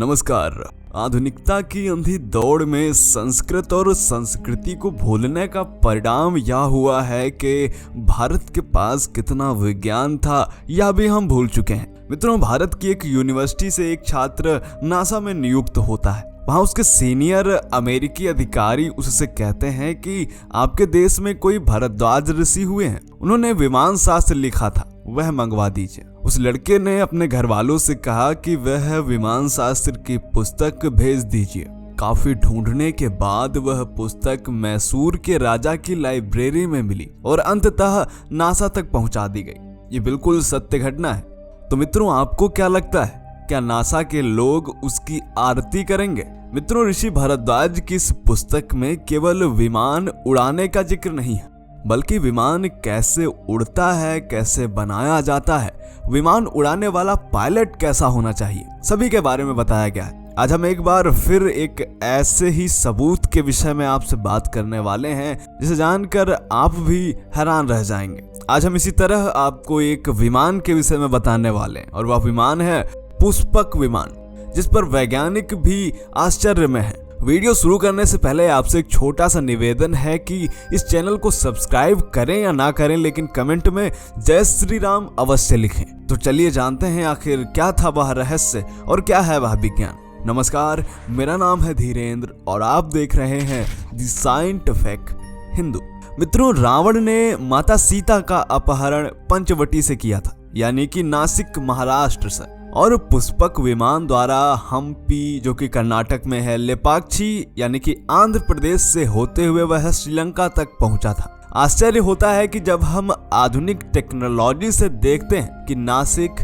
नमस्कार। आधुनिकता की अंधी दौड़ में संस्कृत और संस्कृति को भूलने का परिणाम यह हुआ है कि भारत के पास कितना विज्ञान था यह भी हम भूल चुके हैं। मित्रों, भारत की एक यूनिवर्सिटी से एक छात्र नासा में नियुक्त होता है। वहाँ उसके सीनियर अमेरिकी अधिकारी उससे कहते हैं कि आपके देश में कोई भारद्वाज ऋषि हुए हैं, उन्होंने विमान शास्त्र लिखा था, वह मंगवा दीजिए। उस लड़के ने अपने घर वालों से कहा कि वह विमान शास्त्र की पुस्तक भेज दीजिए। काफी ढूंढने के बाद वह पुस्तक मैसूर के राजा की लाइब्रेरी में मिली और अंततः नासा तक पहुंचा दी गई। ये बिल्कुल सत्य घटना है। तो मित्रों, आपको क्या लगता है, क्या नासा के लोग उसकी आरती करेंगे? मित्रों, ऋषि भारद्वाज की इस पुस्तक में केवल विमान उड़ाने का जिक्र नहीं है, बल्कि विमान कैसे उड़ता है, कैसे बनाया जाता है, विमान उड़ाने वाला पायलट कैसा होना चाहिए, सभी के बारे में बताया गया है। आज हम एक बार फिर एक ऐसे ही सबूत के विषय में आपसे बात करने वाले हैं जिसे जानकर आप भी हैरान रह जाएंगे। आज हम इसी तरह आपको एक विमान के विषय में बताने वाले हैं और वह विमान है पुष्पक विमान, जिस पर वैज्ञानिक भी आश्चर्य में है। वीडियो शुरू करने से पहले आपसे एक छोटा सा निवेदन है कि इस चैनल को सब्सक्राइब करें या ना करें, लेकिन कमेंट में जय श्री राम अवश्य लिखें। तो चलिए जानते हैं आखिर क्या था वह रहस्य और क्या है वह विज्ञान। नमस्कार, मेरा नाम है धीरेन्द्र और आप देख रहे हैं द साइंटिफिक हिंदू। मित्रों, रावण ने माता सीता का अपहरण पंचवटी से किया था, यानी कि नासिक महाराष्ट्र से, और पुष्पक विमान द्वारा हम्पी जो कि कर्नाटक में है, लेपाक्षी यानी कि आंध्र प्रदेश से होते हुए वह श्रीलंका तक पहुंचा था। आश्चर्य होता है कि जब हम आधुनिक टेक्नोलॉजी से देखते हैं कि नासिक,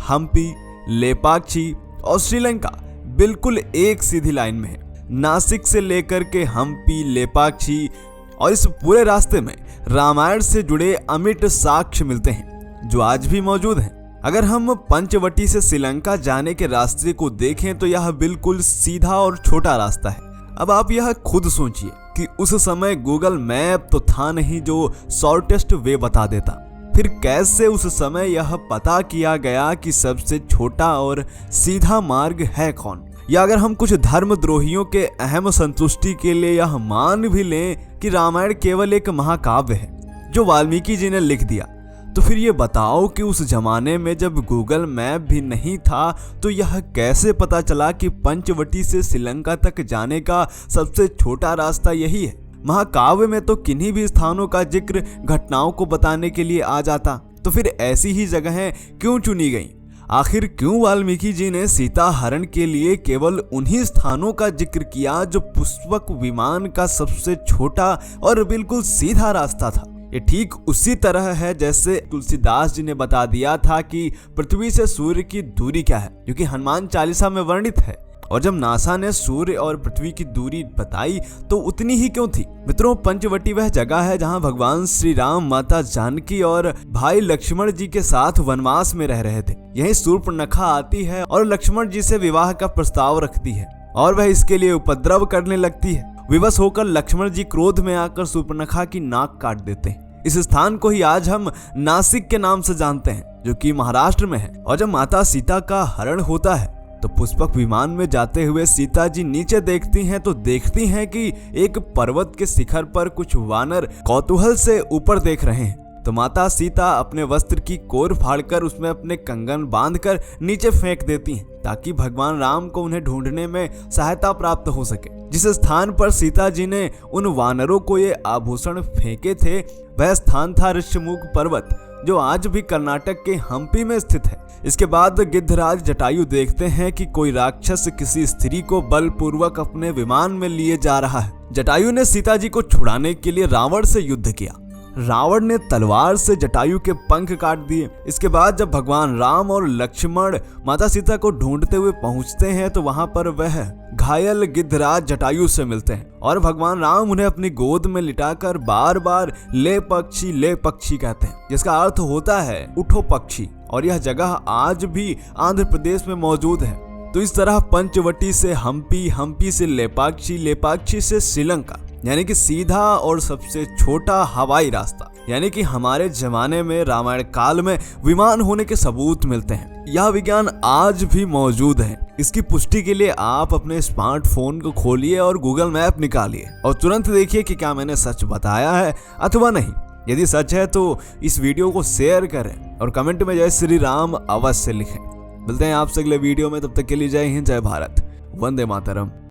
हम्पी, लेपाक्षी और श्रीलंका बिल्कुल एक सीधी लाइन में है। नासिक से लेकर के हम्पी, लेपाक्षी और इस पूरे रास्ते में रामायण से जुड़े अमिट साक्ष्य मिलते हैं जो आज भी मौजूद हैं। अगर हम पंचवटी से श्रीलंका जाने के रास्ते को देखें तो यह बिल्कुल सीधा और छोटा रास्ता है। अब आप यह खुद सोचिए कि उस समय गूगल मैप तो था नहीं जो शॉर्टेस्ट वे बता देता, फिर कैसे उस समय यह पता किया गया कि सबसे छोटा और सीधा मार्ग है कौन? या अगर हम कुछ धर्मद्रोहियों के अहम संतुष्टि के लिए यह मान भी लें कि रामायण केवल एक महाकाव्य है जो वाल्मीकि जी ने लिख दिया, तो फिर ये बताओ कि उस जमाने में जब गूगल मैप भी नहीं था तो यह कैसे पता चला कि पंचवटी से श्रीलंका तक जाने का सबसे छोटा रास्ता यही है? महाकाव्य में तो किन्हीं भी स्थानों का जिक्र घटनाओं को बताने के लिए आ जाता, तो फिर ऐसी ही जगहें क्यों चुनी गईं? आखिर क्यों वाल्मीकि जी ने सीता हरण के लिए केवल उन्हीं स्थानों का जिक्र किया जो पुष्पक विमान का सबसे छोटा और बिल्कुल सीधा रास्ता था? ये ठीक उसी तरह है जैसे तुलसीदास जी ने बता दिया था कि पृथ्वी से सूर्य की दूरी क्या है, जो कि हनुमान चालीसा में वर्णित है। और जब नासा ने सूर्य और पृथ्वी की दूरी बताई तो उतनी ही क्यों थी? मित्रों, पंचवटी वह जगह है जहां भगवान श्री राम, माता जानकी और भाई लक्ष्मण जी के साथ वनवास में रह रहे थे। यहीं शूर्पणखा आती है और लक्ष्मण जी से विवाह का प्रस्ताव रखती है और वह इसके लिए उपद्रव करने लगती है। विवश होकर लक्ष्मण जी क्रोध में आकर शूर्पणखा की नाक काट देते हैं। इस स्थान को ही आज हम नासिक के नाम से जानते हैं, जो कि महाराष्ट्र में है। और जब माता सीता का हरण होता है तो पुष्पक विमान में जाते हुए सीता जी नीचे देखती हैं तो देखती हैं कि एक पर्वत के शिखर पर कुछ वानर कौतूहल से ऊपर देख रहे हैं। तो माता सीता अपने वस्त्र की कोर फाड़कर उसमें अपने कंगन बांधकर नीचे फेंक देती हैं ताकि भगवान राम को उन्हें ढूंढने में सहायता प्राप्त हो सके। जिस स्थान पर सीता जी ने उन वानरों को ये आभूषण फेंके थे वह स्थान था ऋष्यमुख पर्वत, जो आज भी कर्नाटक के हम्पी में स्थित है। इसके बाद गिद्धराज जटायु देखते हैं कि कोई राक्षस किसी स्त्री को बलपूर्वक अपने विमान में लिए जा रहा है। जटायु ने सीता जी को छुड़ाने के लिए रावण से युद्ध किया। रावण ने तलवार से जटायु के पंख काट दिए। इसके बाद जब भगवान राम और लक्ष्मण माता सीता को ढूंढते हुए पहुंचते हैं तो वहां पर वह घायल गिद्धराज जटायु से मिलते हैं और भगवान राम उन्हें अपनी गोद में लिटाकर बार बार ले पक्षी कहते हैं, जिसका अर्थ होता है उठो पक्षी। और यह जगह आज भी आंध्र प्रदेश में मौजूद है। तो इस तरह पंचवटी से हम्पी, हम्पी से लेपाक्षी, लेपाक्षी से श्रीलंका, यानी कि सीधा और सबसे छोटा हवाई रास्ता। यानी कि हमारे जमाने में रामायण काल में विमान होने के सबूत मिलते हैं। यह विज्ञान आज भी मौजूद है। इसकी पुष्टि के लिए आप अपने स्मार्टफोन को खोलिए और गूगल मैप निकालिए और तुरंत देखिए कि क्या मैंने सच बताया है अथवा नहीं। यदि सच है तो इस वीडियो को शेयर करें और कमेंट में जय श्री राम अवश्य लिखें। मिलते हैं आपसे अगले वीडियो में, तब तक के लिए जय हिंद, जय भारत, वंदे मातरम।